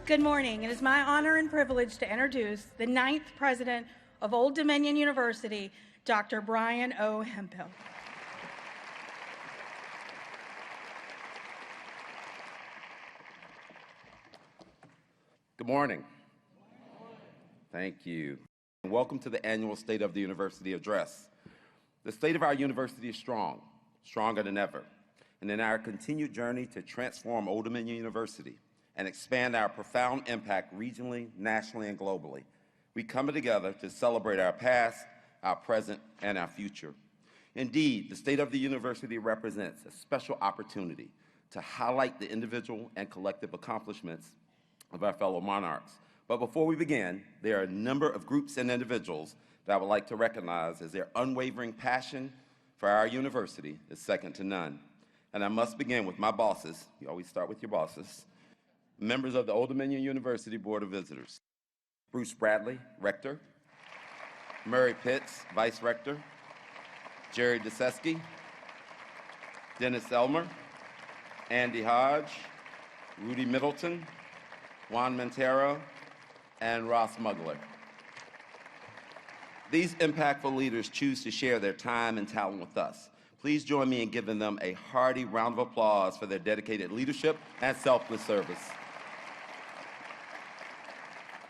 Good morning. It is my honor and privilege to introduce the 9th president of Old Dominion University, Dr. Brian O. Hemphill. Good morning. Thank you. And welcome to the annual State of the University Address. The state of our university is strong, stronger than ever. And in our continued journey to transform Old Dominion University and expand our profound impact regionally, nationally, and globally, we come together to celebrate our past, our present, and our future. Indeed, the state of the university represents a special opportunity to highlight the individual and collective accomplishments of our fellow monarchs. But before we begin, there are a number of groups and individuals that I would like to recognize as their unwavering passion for our university is second to none. And I must begin with my bosses. You always start with your bosses. Members of the Old Dominion University Board of Visitors. Bruce Bradley, Rector. Murray Pitts, Vice Rector. Jerry Deseski. Dennis Elmer. Andy Hodge. Rudy Middleton. Juan Montero, and Ross Mugler. These impactful leaders choose to share their time and talent with us. Please join me in giving them a hearty round of applause for their dedicated leadership and selfless service.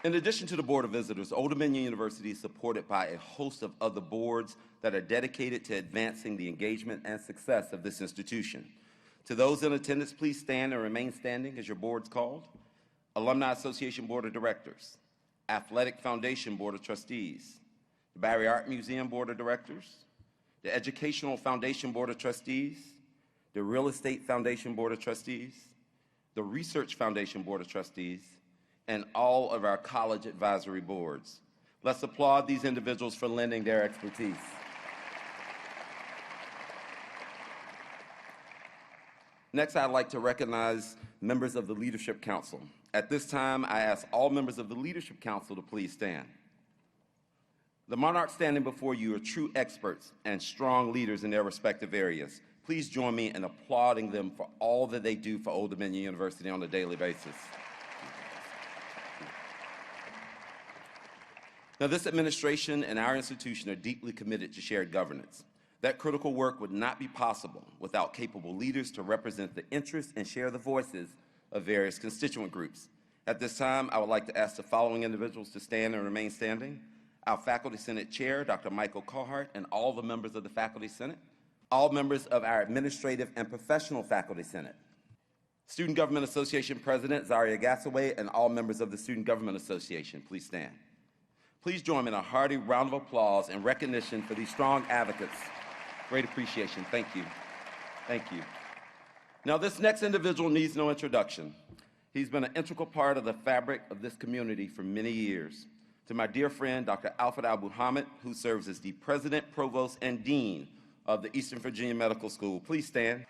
In addition to the Board of Visitors, Old Dominion University is supported by a host of other boards that are dedicated to advancing the engagement and success of this institution. To those in attendance, please stand and remain standing as your board's called. Alumni Association Board of Directors, Athletic Foundation Board of Trustees, the Barry Art Museum Board of Directors, the Educational Foundation Board of Trustees, the Real Estate Foundation Board of Trustees, the Research Foundation Board of Trustees, and all of our college advisory boards. Let's applaud these individuals for lending their expertise. Next, I'd like to recognize members of the Leadership Council. At this time, I ask all members of the Leadership Council to please stand. The monarchs standing before you are true experts and strong leaders in their respective areas. Please join me in applauding them for all that they do for Old Dominion University on a daily basis. Now, this administration and our institution are deeply committed to shared governance. That critical work would not be possible without capable leaders to represent the interests and share the voices of various constituent groups. At this time, I would like to ask the following individuals to stand and remain standing. Our Faculty Senate Chair, Dr. Michael Carhart, and all the members of the Faculty Senate. All members of our Administrative and Professional Faculty Senate. Student Government Association President, Zaria Gassaway, and all members of the Student Government Association, please stand. Please join me in a hearty round of applause and recognition for these strong advocates. Great appreciation. Thank you. Thank you. Now, this next individual needs no introduction. He's been an integral part of the fabric of this community for many years. To my dear friend, Dr. Alfred Al-Muhammad, who serves as the President, Provost, and Dean of the Eastern Virginia Medical School. Please stand.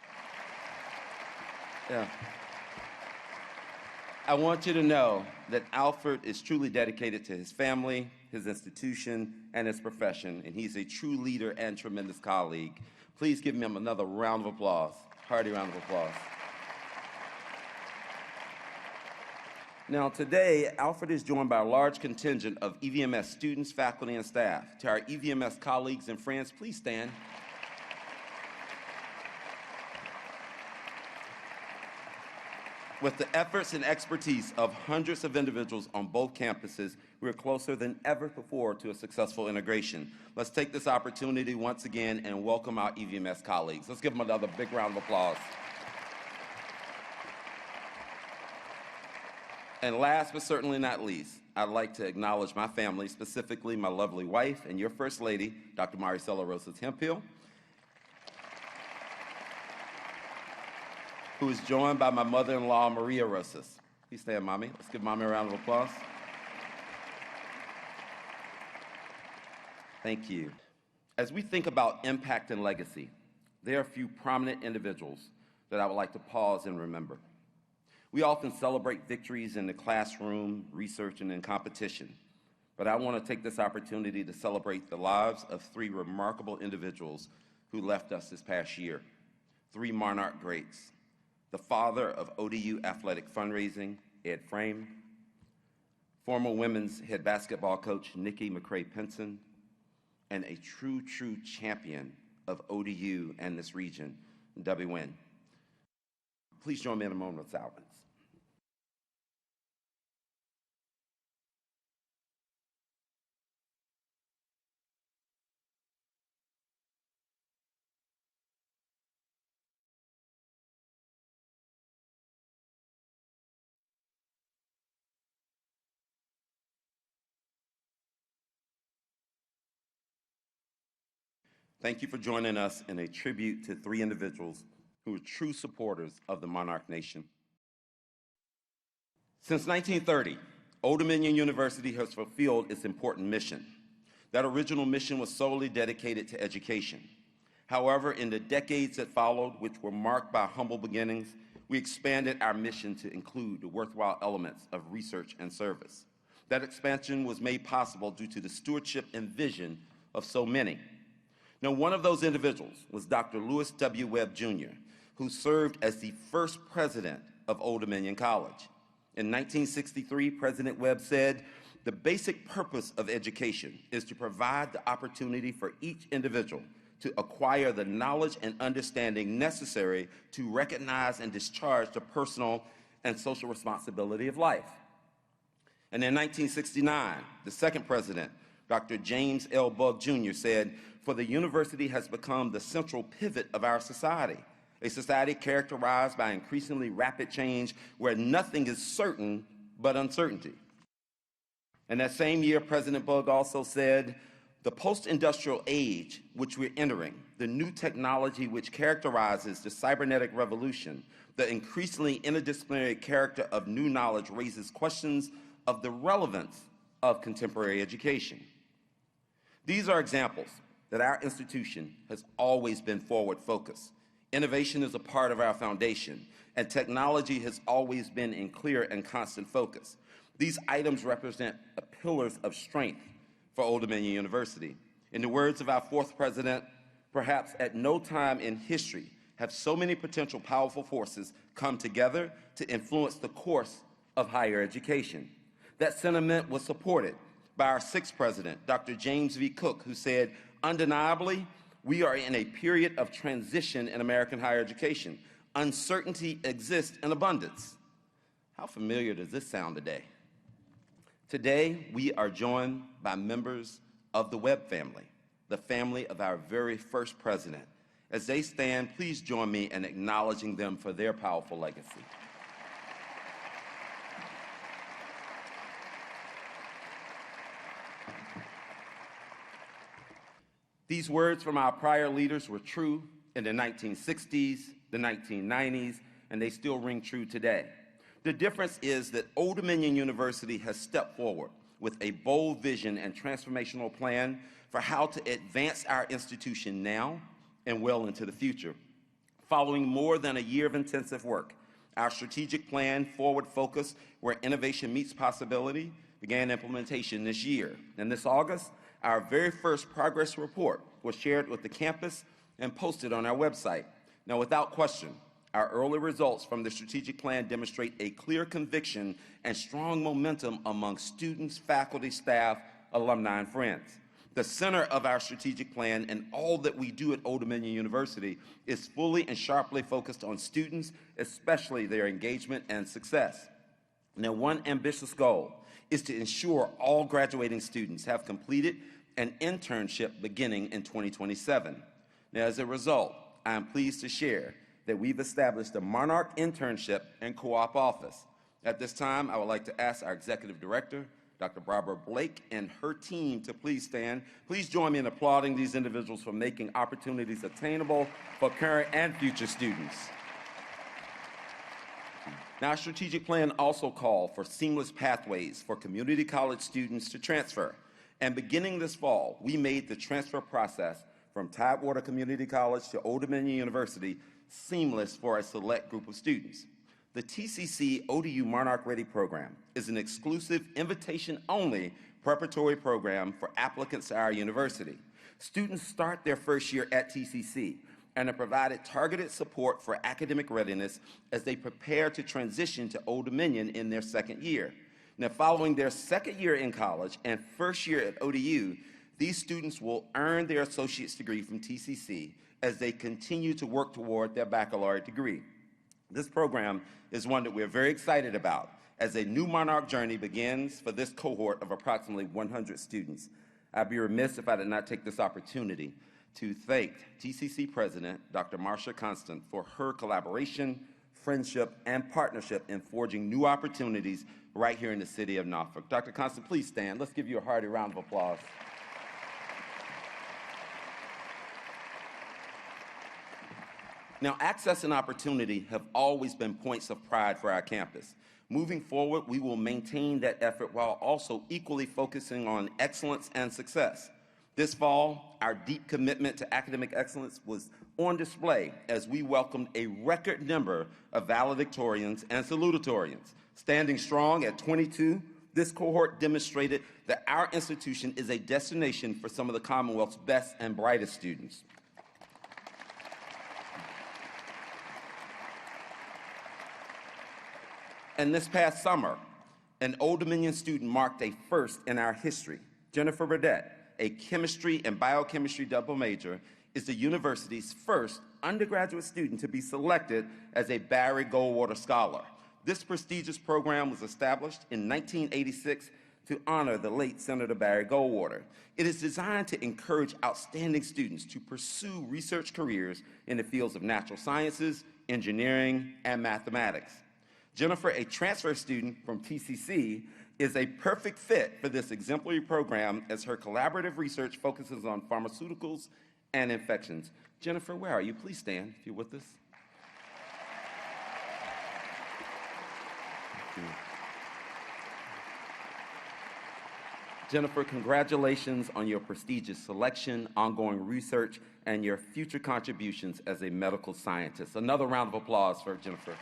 Yeah. I want you to know that Alfred is truly dedicated to his family, his institution, and his profession, and he's a true leader and tremendous colleague. Please give him another round of applause. Hearty round of applause. Now today, Alfred is joined by a large contingent of EVMS students, faculty, and staff. To our EVMS colleagues and friends, please stand. With the efforts and expertise of hundreds of individuals on both campuses, we're closer than ever before to a successful integration. Let's take this opportunity once again and welcome our EVMS colleagues. Let's give them another big round of applause. And last but certainly not least, I'd like to acknowledge my family, specifically my lovely wife and your First Lady, Dr. Maricela Rosas Hemphill, who is joined by my mother-in-law, Maria Rosas. Please stand, Mommy. Let's give Mommy a round of applause. Thank you. As we think about impact and legacy, there are a few prominent individuals that I would like to pause and remember. We often celebrate victories in the classroom, research, and in competition, but I want to take this opportunity to celebrate the lives of three remarkable individuals who left us this past year, three Monarch greats. The father of ODU athletic fundraising, Ed Frame, former women's head basketball coach Nikki McCray-Penson, and a true champion of ODU and this region, Debbie Wynn. Please join me in a moment of silence. Thank you for joining us in a tribute to three individuals who are true supporters of the Monarch Nation. Since 1930, Old Dominion University has fulfilled its important mission. That original mission was solely dedicated to education. However, in the decades that followed, which were marked by humble beginnings, we expanded our mission to include the worthwhile elements of research and service. That expansion was made possible due to the stewardship and vision of so many. Now, one of those individuals was Dr. Lewis W. Webb, Jr., who served as the first president of Old Dominion College. In 1963, President Webb said, "The basic purpose of education is to provide the opportunity for each individual to acquire the knowledge and understanding necessary to recognize and discharge the personal and social responsibility of life." And in 1969, the second president, Dr. James L. Bugg, Jr., said, "For the university has become the central pivot of our society, a society characterized by increasingly rapid change where nothing is certain but uncertainty." And that same year, President Bugg also said, "The post-industrial age which we're entering, the new technology which characterizes the cybernetic revolution, the increasingly interdisciplinary character of new knowledge raises questions of the relevance of contemporary education." These are examples that our institution has always been forward-focused. Innovation is a part of our foundation, and technology has always been in clear and constant focus. These items represent pillars of strength for Old Dominion University. In the words of our fourth president, "Perhaps at no time in history have so many potential powerful forces come together to influence the course of higher education." That sentiment was supported by our sixth president, Dr. James V. Cook, who said, "Undeniably, we are in a period of transition in American higher education. Uncertainty exists in abundance." How familiar does this sound today? Today, we are joined by members of the Webb family, the family of our very first president. As they stand, please join me in acknowledging them for their powerful legacy. These words from our prior leaders were true in the 1960s, the 1990s, and they still ring true today. The difference is that Old Dominion University has stepped forward with a bold vision and transformational plan for how to advance our institution now and well into the future. Following more than a year of intensive work, our strategic plan, Forward Focus, where innovation meets possibility, began implementation this year. And this August, our very first progress report was shared with the campus and posted on our website. Now, without question, our early results from the strategic plan demonstrate a clear conviction and strong momentum among students, faculty, staff, alumni, and friends. The center of our strategic plan and all that we do at Old Dominion University is fully and sharply focused on students, especially their engagement and success. Now, one ambitious goal is to ensure all graduating students have completed an internship beginning in 2027. Now, as a result, I am pleased to share that we've established a Monarch Internship and Co-op Office. At this time, I would like to ask our Executive Director, Dr. Barbara Blake, and her team to please stand. Please join me in applauding these individuals for making opportunities attainable for current and future students. Now, our strategic plan also called for seamless pathways for community college students to transfer. And beginning this fall, we made the transfer process from Tidewater Community College to Old Dominion University seamless for a select group of students. The TCC ODU Monarch Ready program is an exclusive invitation-only preparatory program for applicants to our university. Students start their first year at TCC and are provided targeted support for academic readiness as they prepare to transition to Old Dominion in their second year. Now, following their second year in college and first year at ODU, these students will earn their associate's degree from TCC as they continue to work toward their baccalaureate degree. This program is one that we're very excited about as a new Monarch journey begins for this cohort of approximately 100 students. I'd be remiss if I did not take this opportunity to thank TCC President Dr. Marsha Constant for her collaboration, friendship, and partnership in forging new opportunities right here in the city of Norfolk. Dr. Constant, please stand. Let's give you a hearty round of applause. Now, access and opportunity have always been points of pride for our campus. Moving forward, we will maintain that effort while also equally focusing on excellence and success. This fall, our deep commitment to academic excellence was on display as we welcomed a record number of valedictorians and salutatorians. Standing strong at 22, this cohort demonstrated that our institution is a destination for some of the Commonwealth's best and brightest students. And this past summer, an Old Dominion student marked a first in our history. Jennifer Burdett, a chemistry and biochemistry double major, is the university's first undergraduate student to be selected as a Barry Goldwater Scholar. This prestigious program was established in 1986 to honor the late Senator Barry Goldwater. It is designed to encourage outstanding students to pursue research careers in the fields of natural sciences, engineering, and mathematics. Jennifer, a transfer student from TCC, is a perfect fit for this exemplary program as her collaborative research focuses on pharmaceuticals and infections. Jennifer, where are you? Please stand if you're with us. Jennifer, congratulations on your prestigious selection, ongoing research, and your future contributions as a medical scientist. Another round of applause for Jennifer.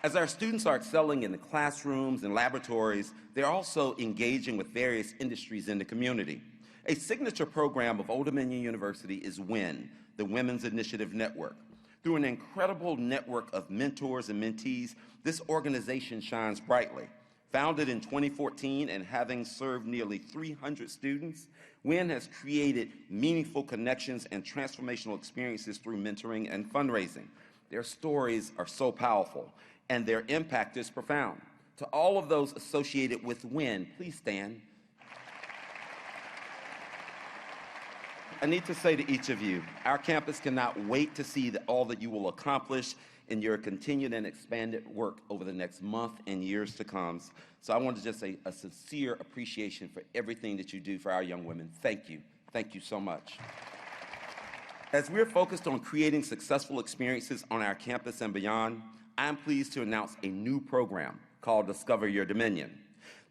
As our students are excelling in the classrooms and laboratories, they're also engaging with various industries in the community. A signature program of Old Dominion University is WIN, the Women's Initiative Network. Through an incredible network of mentors and mentees, this organization shines brightly. Founded in 2014 and having served nearly 300 students, WIN has created meaningful connections and transformational experiences through mentoring and fundraising. Their stories are so powerful, and their impact is profound. To all of those associated with WIN, please stand. I need to say to each of you, our campus cannot wait to see all that you will accomplish in your continued and expanded work over the next month and years to come. So I want to just say a sincere appreciation for everything that you do for our young women. Thank you. Thank you so much. As we're focused on creating successful experiences on our campus and beyond, I'm pleased to announce a new program called Discover Your Dominion.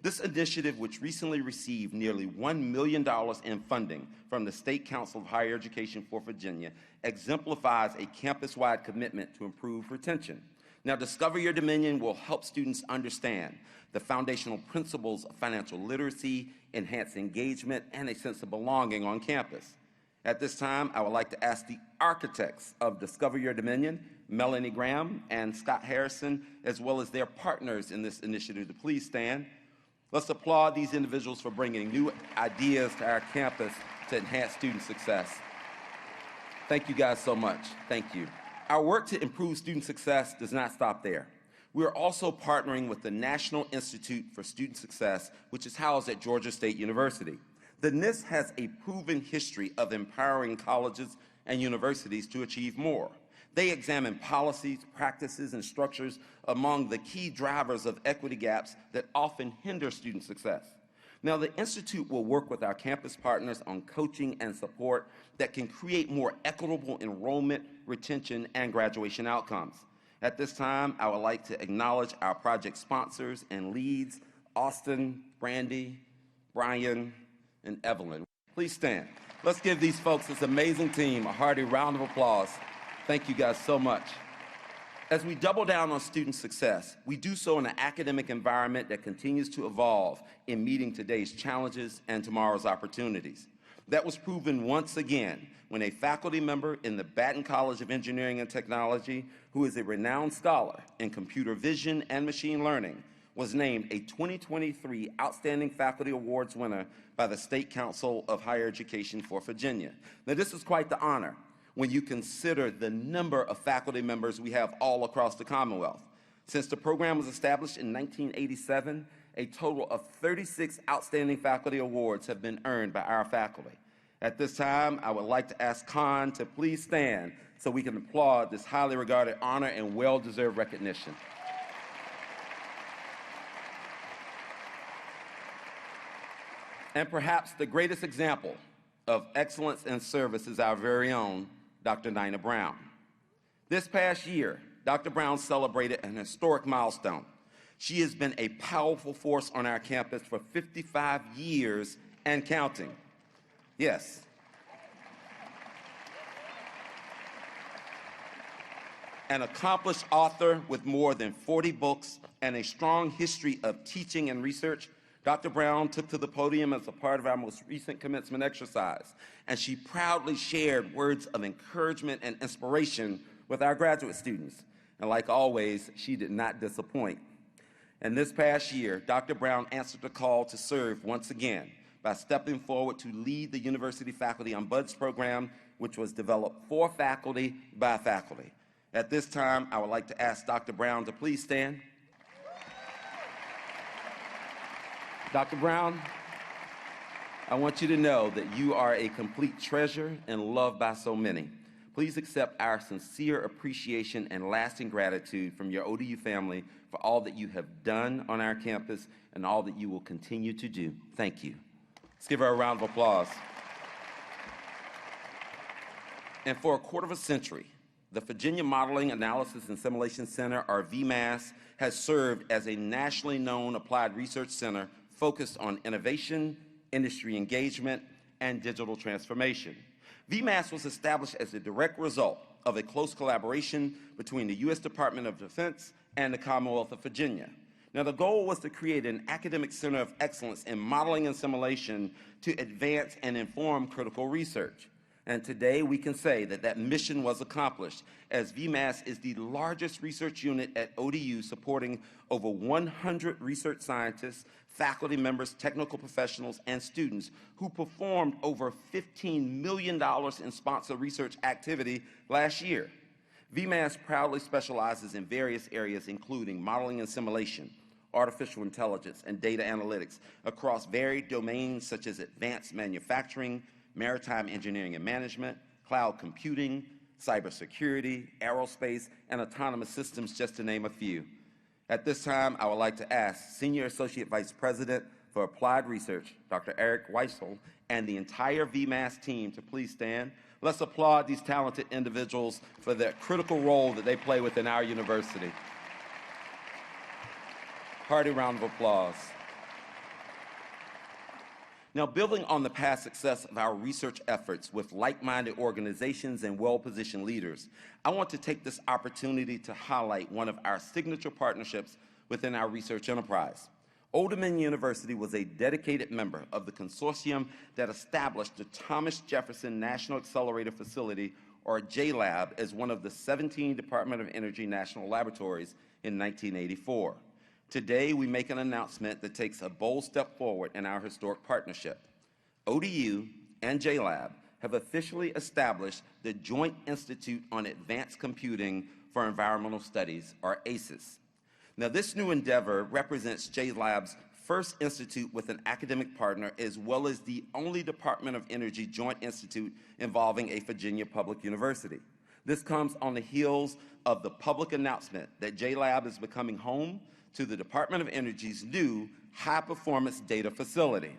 This initiative, which recently received nearly $1 million in funding from the State Council of Higher Education for Virginia, exemplifies a campus-wide commitment to improve retention. Now, Discover Your Dominion will help students understand the foundational principles of financial literacy, enhance engagement, and a sense of belonging on campus. At this time, I would like to ask the architects of Discover Your Dominion, Melanie Graham and Scott Harrison, as well as their partners in this initiative, to please stand. Let's applaud these individuals for bringing new ideas to our campus to enhance student success. Thank you guys so much. Thank you. Our work to improve student success does not stop there. We are also partnering with the National Institute for Student Success, which is housed at Georgia State University. The NIST has a proven history of empowering colleges and universities to achieve more. They examine policies, practices, and structures among the key drivers of equity gaps that often hinder student success. Now, the Institute will work with our campus partners on coaching and support that can create more equitable enrollment, retention, and graduation outcomes. At this time, I would like to acknowledge our project sponsors and leads, Austin, Brandy, Brian, and Evelyn. Please stand. Let's give these folks, this amazing team, a hearty round of applause. Thank you guys so much. As we double down on student success, we do so in an academic environment that continues to evolve in meeting today's challenges and tomorrow's opportunities. That was proven once again when a faculty member in the Baton College of Engineering and Technology, who is a renowned scholar in computer vision and machine learning, was named a 2023 Outstanding Faculty Awards winner by the State Council of Higher Education for Virginia. Now, this is quite the honor when you consider the number of faculty members we have all across the Commonwealth. Since the program was established in 1987, a total of 36 Outstanding Faculty Awards have been earned by our faculty. At this time, I would like to ask Khan to please stand so we can applaud this highly regarded honor and well-deserved recognition. And perhaps the greatest example of excellence and service is our very own Dr. Nina Brown. This past year, Dr. Brown celebrated an historic milestone. She has been a powerful force on our campus for 55 years and counting. Yes. An accomplished author with more than 40 books and a strong history of teaching and research, Dr. Brown took to the podium as a part of our most recent commencement exercise, and she proudly shared words of encouragement and inspiration with our graduate students. And like always, she did not disappoint. And this past year, Dr. Brown answered the call to serve once again by stepping forward to lead the University Faculty on Buds program, which was developed for faculty by faculty. At this time, I would like to ask Dr. Brown to please stand. Dr. Brown, I want you to know that you are a complete treasure and loved by so many. Please accept our sincere appreciation and lasting gratitude from your ODU family for all that you have done on our campus and all that you will continue to do. Thank you. Let's give her a round of applause. And for a quarter of a century, the Virginia Modeling, Analysis, and Simulation Center, or VMAS, has served as a nationally known applied research center focused on innovation, industry engagement, and digital transformation. VMAS was established as a direct result of a close collaboration between the U.S. Department of Defense and the Commonwealth of Virginia. Now, the goal was to create an academic center of excellence in modeling and simulation to advance and inform critical research. And today we can say that that mission was accomplished, as VMAS is the largest research unit at ODU, supporting over 100 research scientists, faculty members, technical professionals, and students who performed over $15 million in sponsored research activity last year. VMAS proudly specializes in various areas, including modeling and simulation, artificial intelligence, and data analytics across varied domains such as advanced manufacturing, maritime engineering and management, cloud computing, cybersecurity, aerospace, and autonomous systems, just to name a few. At this time, I would like to ask Senior Associate Vice President for Applied Research, Dr. Eric Weissel, and the entire VMAS team to please stand. Let's applaud these talented individuals for their critical role that they play within our university. Hearty round of applause. Now, building on the past success of our research efforts with like-minded organizations and well-positioned leaders, I want to take this opportunity to highlight one of our signature partnerships within our research enterprise. Old Dominion University was a dedicated member of the consortium that established the Thomas Jefferson National Accelerator Facility, or JLab, as one of the 17 Department of Energy national laboratories in 1984. Today, we make an announcement that takes a bold step forward in our historic partnership. ODU and JLab have officially established the Joint Institute on Advanced Computing for Environmental Studies, or ACES. Now, this new endeavor represents JLab's first institute with an academic partner, as well as the only Department of Energy Joint Institute involving a Virginia public university. This comes on the heels of the public announcement that JLab is becoming home to the Department of Energy's new high-performance data facility.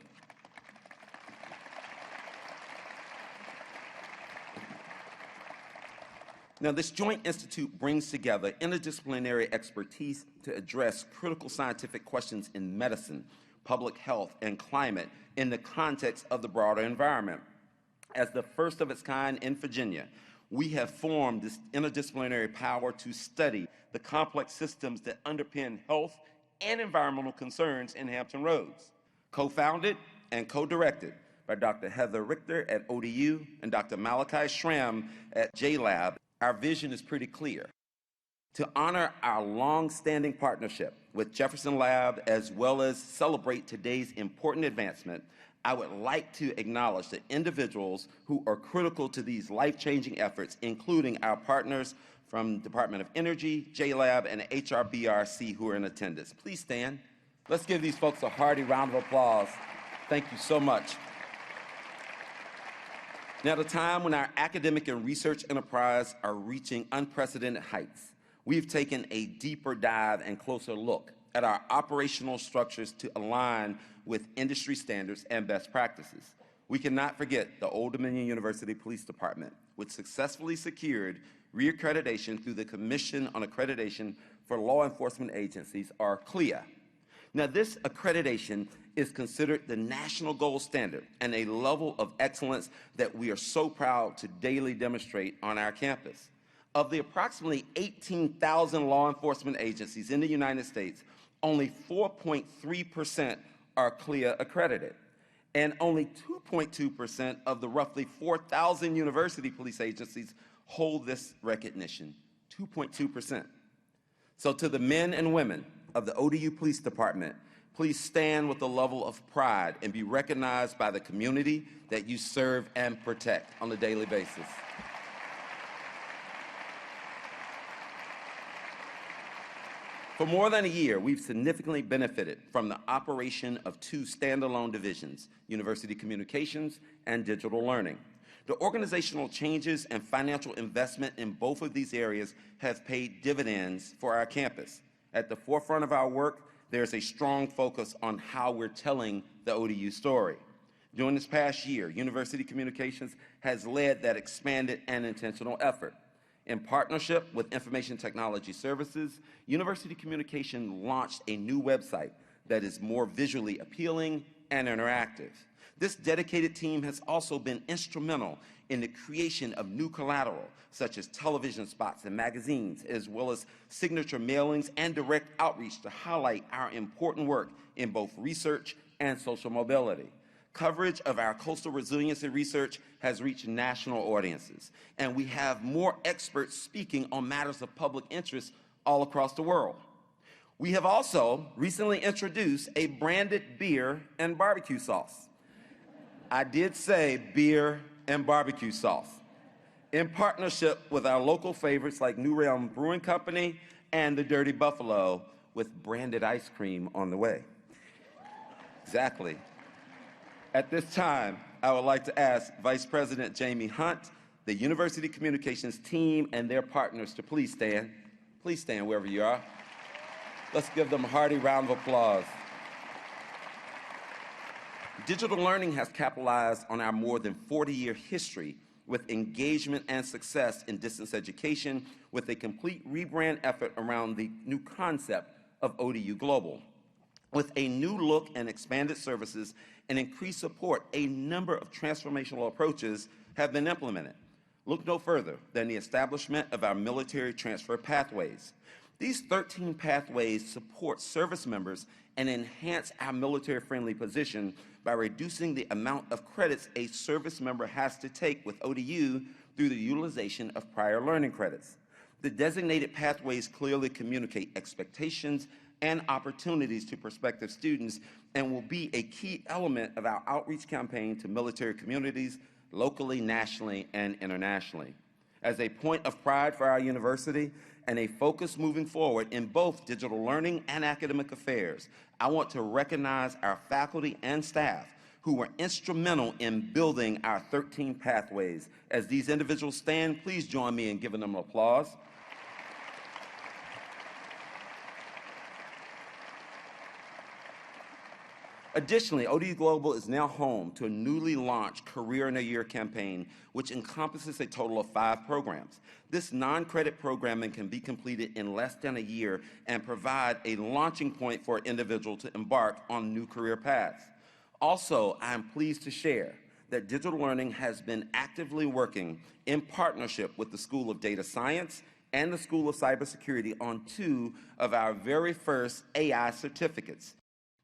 Now, this Joint Institute brings together interdisciplinary expertise to address critical scientific questions in medicine, public health, and climate in the context of the broader environment. As the first of its kind in Virginia, we have formed this interdisciplinary power to study the complex systems that underpin health and environmental concerns in Hampton Roads. Co-founded and co-directed by Dr. Heather Richter at ODU and Dr. Malachi Schramm at JLab, our vision is pretty clear. To honor our long-standing partnership with Jefferson Lab, as well as celebrate today's important advancement, I would like to acknowledge the individuals who are critical to these life-changing efforts, including our partners from Department of Energy, JLab, and HRBRC who are in attendance. Please stand. Let's give these folks a hearty round of applause. Thank you so much. Now, at a time when our academic and research enterprise are reaching unprecedented heights, we've taken a deeper dive and closer look at our operational structures to align with industry standards and best practices. We cannot forget the Old Dominion University Police Department, which successfully secured reaccreditation through the Commission on Accreditation for Law Enforcement Agencies, or CLIA. Now, this accreditation is considered the national gold standard and a level of excellence that we are so proud to daily demonstrate on our campus. Of the approximately 18,000 law enforcement agencies in the United States, only 4.3% are CLIA accredited, and only 2.2% of the roughly 4,000 university police agencies hold this recognition, 2.2%. So to the men and women of the ODU Police Department, please stand with a level of pride and be recognized by the community that you serve and protect on a daily basis. For more than a year, we've significantly benefited from the operation of two standalone divisions, University Communications and Digital Learning. The organizational changes and financial investment in both of these areas have paid dividends for our campus. At the forefront of our work, there's a strong focus on how we're telling the ODU story. During this past year, University Communications has led that expanded and intentional effort. In partnership with Information Technology Services, University Communications launched a new website that is more visually appealing and interactive. This dedicated team has also been instrumental in the creation of new collateral, such as television spots and magazines, as well as signature mailings and direct outreach to highlight our important work in both research and social mobility. Coverage of our coastal resiliency research has reached national audiences, and we have more experts speaking on matters of public interest all across the world. We have also recently introduced a branded beer and barbecue sauce. I did say beer and barbecue sauce, in partnership with our local favorites like New Realm Brewing Company and the Dirty Buffalo, with branded ice cream on the way. Exactly. At this time, I would like to ask Vice President Jamie Hunt, the University Communications team, and their partners to please stand. Please stand wherever you are. Let's give them a hearty round of applause. Digital Learning has capitalized on our more than 40-year history with engagement and success in distance education, with a complete rebrand effort around the new concept of ODU Global. With a new look and expanded services and increased support, a number of transformational approaches have been implemented. Look no further than the establishment of our military transfer pathways. These 13 pathways support service members and enhance our military-friendly position by reducing the amount of credits a service member has to take with ODU through the utilization of prior learning credits. The designated pathways clearly communicate expectations and opportunities to prospective students and will be a key element of our outreach campaign to military communities locally, nationally, and internationally. As a point of pride for our university and a focus moving forward in both digital learning and academic affairs, I want to recognize our faculty and staff who were instrumental in building our 13 pathways. As these individuals stand, please join me in giving them applause. Additionally, ODU Global is now home to a newly launched Career in a Year campaign, which encompasses a total of 5 programs. This non-credit programming can be completed in less than a year and provide a launching point for an individual to embark on new career paths. Also, I am pleased to share that Digital Learning has been actively working in partnership with the School of Data Science and the School of Cybersecurity on 2 of our very first AI certificates.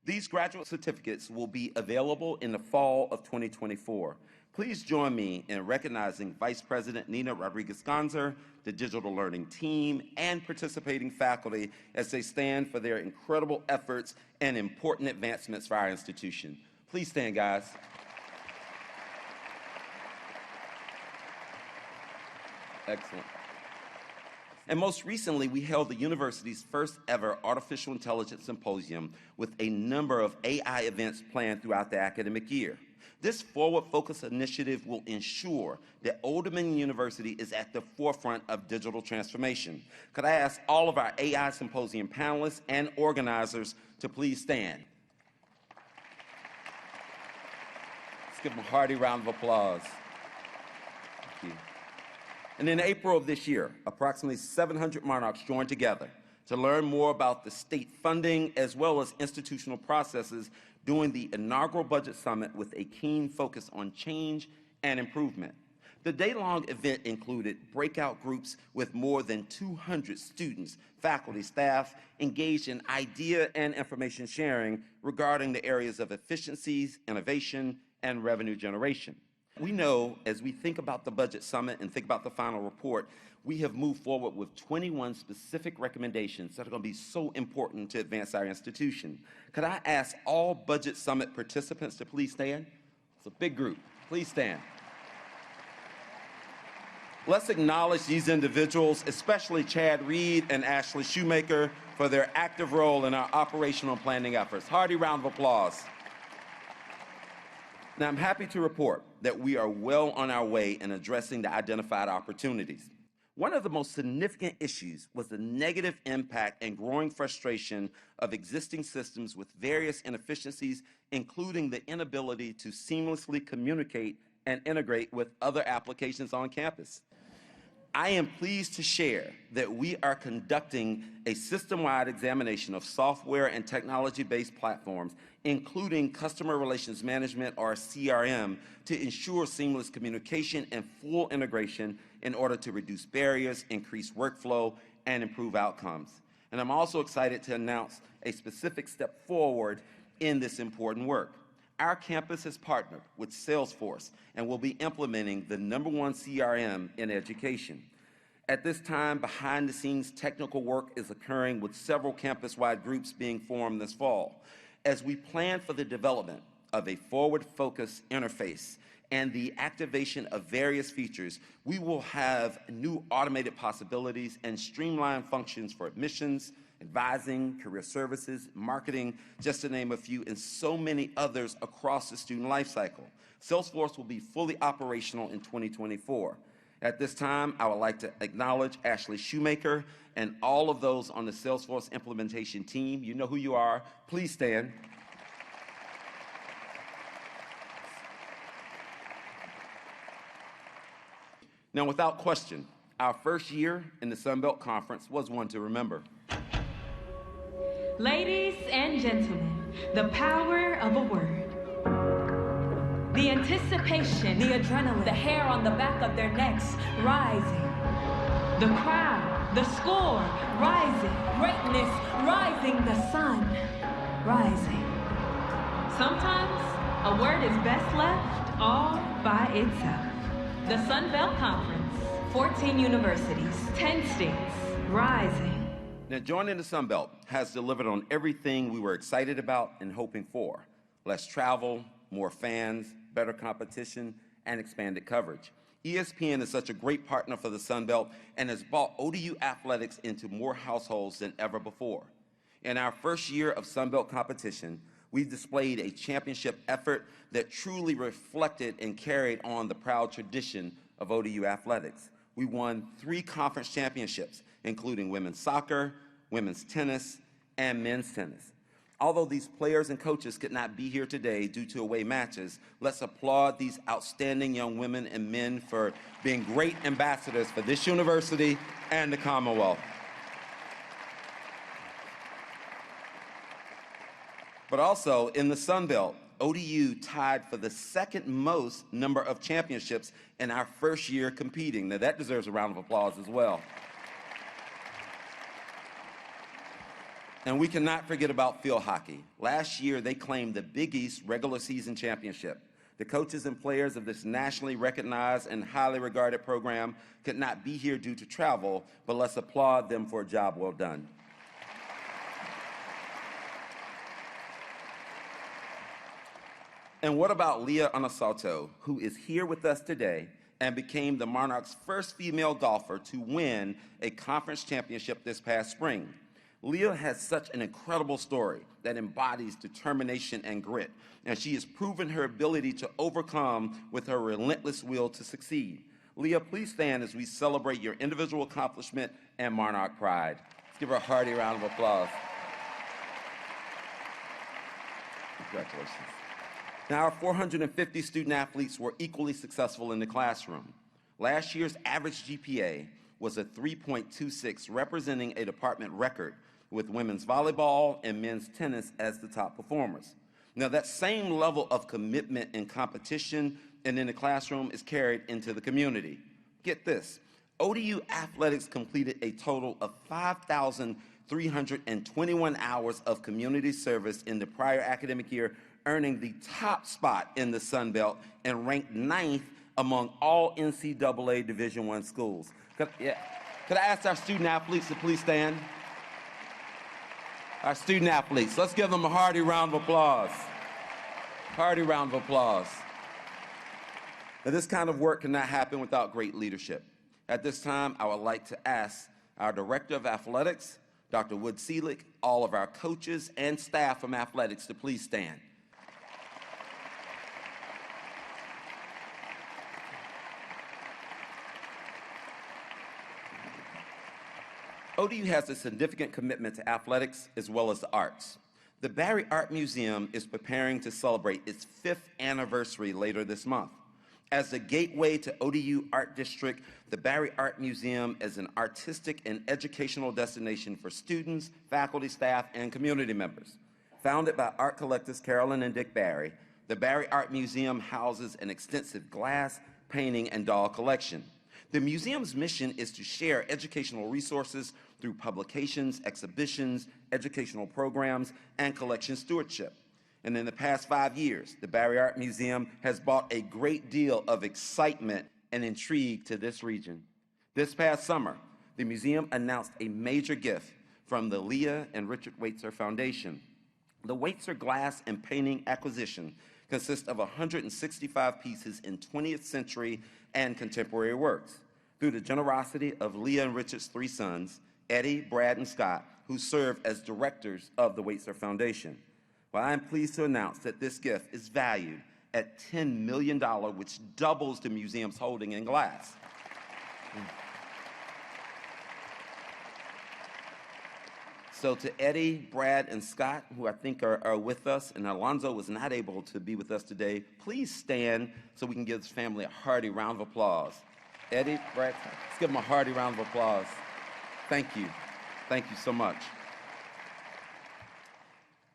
These graduate certificates will be available in the fall of 2024. Please join me in recognizing Vice President Nina Rodriguez-Gonzer, the digital learning team, and participating faculty as they stand for their incredible efforts and important advancements for our institution. Please stand, guys. Excellent. And most recently, we held the university's first ever Artificial Intelligence Symposium with a number of AI events planned throughout the academic year. This forward-focused initiative will ensure that Old Dominion University is at the forefront of digital transformation. Could I ask all of our AI Symposium panelists and organizers to please stand? Let's give them a hearty round of applause. Thank you. And in April of this year, approximately 700 monarchs joined together to learn more about the state funding as well as institutional processes during the inaugural budget summit with a keen focus on change and improvement. The day-long event included breakout groups with more than 200 students, faculty, staff engaged in idea and information sharing regarding the areas of efficiencies, innovation, and revenue generation. We know as we think about the budget summit and think about the final report, we have moved forward with 21 specific recommendations that are going to be so important to advance our institution. Could I ask all budget summit participants to please stand? It's a big group. Please stand. Let's acknowledge these individuals, especially Chad Reed and Ashley Shoemaker, for their active role in our operational planning efforts. Hearty round of applause. Now, I'm happy to report that we are well on our way in addressing the identified opportunities. One of the most significant issues was the negative impact and growing frustration of existing systems with various inefficiencies, including the inability to seamlessly communicate and integrate with other applications on campus. I am pleased to share that we are conducting a system-wide examination of software and technology-based platforms, including customer relations management, or CRM, to ensure seamless communication and full integration in order to reduce barriers, increase workflow, and improve outcomes. And I'm also excited to announce a specific step forward in this important work. Our campus has partnered with Salesforce and will be implementing the #1 CRM in education. At this time, behind-the-scenes technical work is occurring with several campus-wide groups being formed this fall. As we plan for the development of a forward-focused interface and the activation of various features, we will have new automated possibilities and streamlined functions for admissions, advising, career services, marketing, just to name a few, and so many others across the student life cycle. Salesforce will be fully operational in 2024. At this time, I would like to acknowledge Ashley Shoemaker and all of those on the Salesforce implementation team. You know who you are. Please stand. Now, without question, our first year in the Sun Belt Conference was one to remember. Ladies and gentlemen, the power of a word. The anticipation, the adrenaline, the hair on the back of their necks rising. The crowd, the score rising. Greatness rising, the sun rising. Sometimes a word is best left all by itself. The Sun Belt Conference, 14 universities, 10 states, rising. Now, joining the Sun Belt has delivered on everything we were excited about and hoping for. Less travel, more fans, better competition, and expanded coverage. ESPN is such a great partner for the Sun Belt and has brought ODU athletics into more households than ever before. In our first year of Sun Belt competition, we displayed a championship effort that truly reflected and carried on the proud tradition of ODU athletics. We won 3 conference championships, including women's soccer, women's tennis, and men's tennis. Although these players and coaches could not be here today due to away matches, let's applaud these outstanding young women and men for being great ambassadors for this university and the Commonwealth. But also, in the Sun Belt, ODU tied for the second most number of championships in our first year competing. Now, that deserves a round of applause as well. And we cannot forget about field hockey. Last year, they claimed the Big East regular season championship. The coaches and players of this nationally recognized and highly regarded program could not be here due to travel, but let's applaud them for a job well done. And what about Leah Anasato, who is here with us today and became the Monarchs' first female golfer to win a conference championship this past spring? Leah has such an incredible story that embodies determination and grit, and she has proven her ability to overcome with her relentless will to succeed. Leah, please stand as we celebrate your individual accomplishment and Monarch pride. Let's give her a hearty round of applause. Congratulations. Now, our 450 student athletes were equally successful in the classroom. Last year's average GPA was a 3.26, representing a department record, with women's volleyball and men's tennis as the top performers. Now, that same level of commitment and competition and in the classroom is carried into the community. Get this, ODU athletics completed a total of 5,321 hours of community service in the prior academic year, earning the top spot in the Sun Belt and ranked 9th among all NCAA Division I schools. Could I ask our student athletes to please stand? Our student athletes, let's give them a hearty round of applause. Hearty round of applause. Now, this kind of work cannot happen without great leadership. At this time, I would like to ask our Director of Athletics, Dr. Wood Seelig, all of our coaches and staff from athletics to please stand. ODU has a significant commitment to athletics as well as the arts. The Barry Art Museum is preparing to celebrate its 5th anniversary later this month. As the gateway to ODU Art District, the Barry Art Museum is an artistic and educational destination for students, faculty, staff, and community members. Founded by art collectors Carolyn and Dick Barry, the Barry Art Museum houses an extensive glass, painting, and doll collection. The museum's mission is to share educational resources through publications, exhibitions, educational programs, and collection stewardship. And in the past 5 years, the Barry Art Museum has brought a great deal of excitement and intrigue to this region. This past summer, the museum announced a major gift from the Leah and Richard Waitzer Foundation. The Waitzer glass and painting acquisition consists of 165 pieces in 20th century and contemporary works. Through the generosity of Leah and Richard's 3 sons, Eddie, Brad, and Scott, who serve as directors of the Waitzer Foundation. Well, I am pleased to announce that this gift is valued at $10 million, which doubles the museum's holding in glass. So to Eddie, Brad, and Scott, who I think are with us, and Alonzo was not able to be with us today, please stand so we can give this family a hearty round of applause. Eddie, Brad, let's give them a hearty round of applause. Thank you. Thank you so much.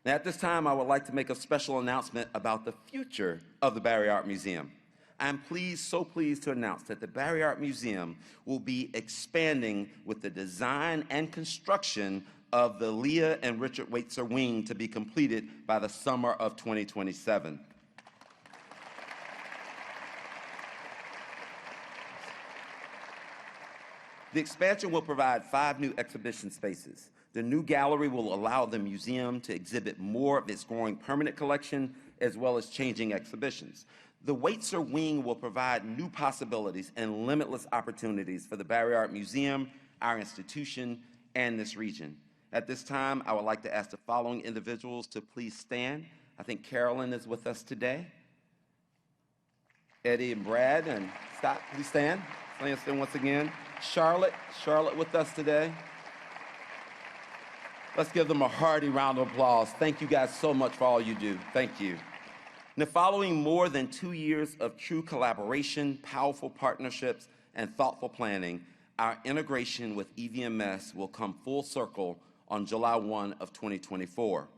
Now, at this time, I would like to make a special announcement about the future of the Barry Art Museum. I'm so pleased to announce that the Barry Art Museum will be expanding with the design and construction of the Leah and Richard Waitzer wing to be completed by the summer of 2027. The expansion will provide 5 new exhibition spaces. The new gallery will allow the museum to exhibit more of its growing permanent collection as well as changing exhibitions. The Waitzer wing will provide new possibilities and limitless opportunities for the Barry Art Museum, our institution, and this region. At this time, I would like to ask the following individuals to please stand. I think Carolyn is with us today. Eddie and Brad and Scott, please stand. Stand once again. Charlotte with us today. Let's give them a hearty round of applause. Thank you guys so much for all you do. Thank you. Now, following more than 2 years of true collaboration, powerful partnerships, and thoughtful planning, our integration with EVMS will come full circle on July 1 of 2024.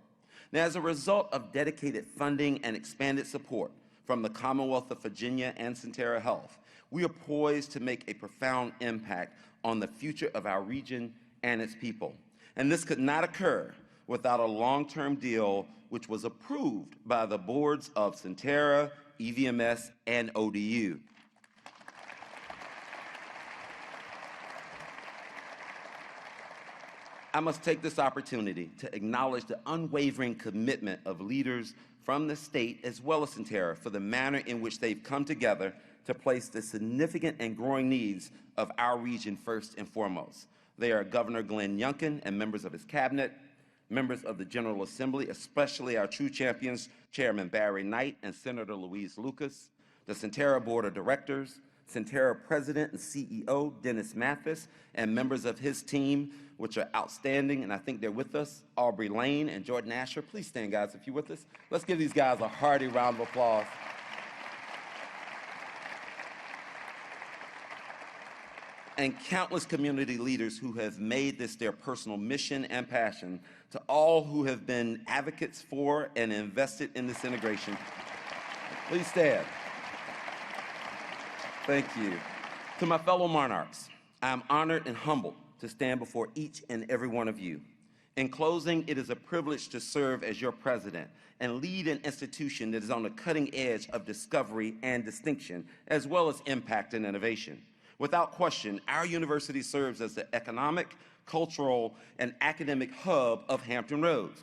Now, as a result of dedicated funding and expanded support from the Commonwealth of Virginia and Centera Health, we are poised to make a profound impact on the future of our region and its people. And this could not occur without a long-term deal which was approved by the boards of Centera, EVMS, and ODU. I must take this opportunity to acknowledge the unwavering commitment of leaders from the state as well as Centera for the manner in which they've come together to place the significant and growing needs of our region first and foremost. They are Governor Glenn Youngkin and members of his cabinet, members of the General Assembly, especially our true champions, Chairman Barry Knight and Senator Louise Lucas, the Centera Board of Directors, Centera President and CEO Dennis Mathis, and members of his team, which are outstanding, and I think they're with us, Aubrey Lane and Jordan Asher. Please stand, guys, if you're with us. Let's give these guys a hearty round of applause. And countless community leaders who have made this their personal mission and passion, to all who have been advocates for and invested in this integration. Please stand. Thank you. To my fellow monarchs, I'm honored and humbled to stand before each and every one of you. In closing, it is a privilege to serve as your president and lead an institution that is on the cutting edge of discovery and distinction, as well as impact and innovation. Without question, our university serves as the economic, cultural, and academic hub of Hampton Roads.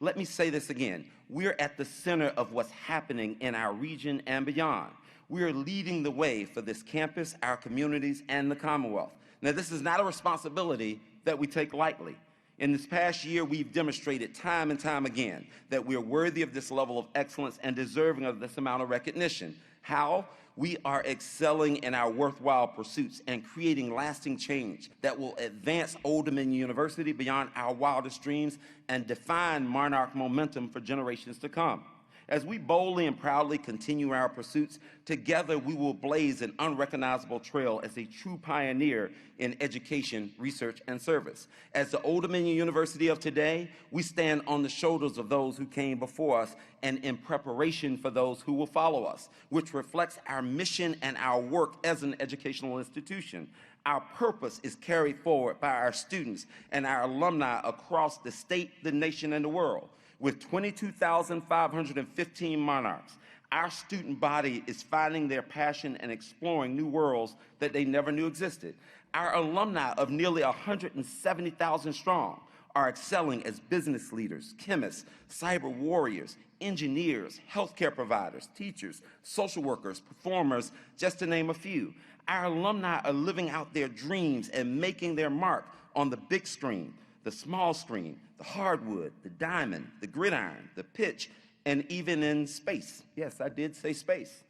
Let me say this again. We're at the center of what's happening in our region and beyond. We are leading the way for this campus, our communities, and the Commonwealth. Now, this is not a responsibility that we take lightly. In this past year, we've demonstrated time and time again that we are worthy of this level of excellence and deserving of this amount of recognition. How? We are excelling in our worthwhile pursuits and creating lasting change that will advance Old Dominion University beyond our wildest dreams and define Monarch momentum for generations to come. As we boldly and proudly continue our pursuits, together we will blaze an unrecognizable trail as a true pioneer in education, research, and service. As the Old Dominion University of today, we stand on the shoulders of those who came before us and in preparation for those who will follow us, which reflects our mission and our work as an educational institution. Our purpose is carried forward by our students and our alumni across the state, the nation, and the world. With 22,515 monarchs, our student body is finding their passion and exploring new worlds that they never knew existed. Our alumni of nearly 170,000 strong are excelling as business leaders, chemists, cyber warriors, engineers, healthcare providers, teachers, social workers, performers, just to name a few. Our alumni are living out their dreams and making their mark on the big screen, the small screen, the hardwood, the diamond, the gridiron, the pitch, and even in space. Yes, I did say space.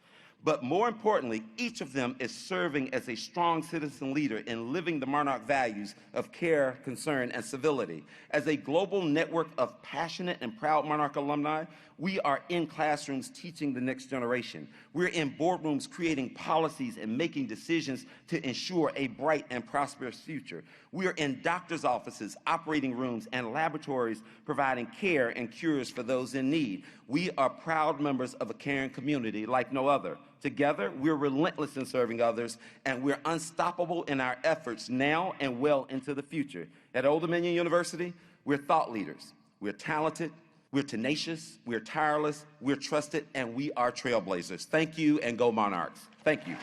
But more importantly, each of them is serving as a strong citizen leader in living the Monarch values of care, concern, and civility. As a global network of passionate and proud Monarch alumni, we are in classrooms teaching the next generation. We're in boardrooms creating policies and making decisions to ensure a bright and prosperous future. We are in doctors' offices, operating rooms, and laboratories providing care and cures for those in need. We are proud members of a caring community like no other. Together, we're relentless in serving others, and we're unstoppable in our efforts now and well into the future. At Old Dominion University, we're thought leaders. We're talented, we're tenacious, we're tireless, we're trusted, and we are trailblazers. Thank you, and go Monarchs. Thank you.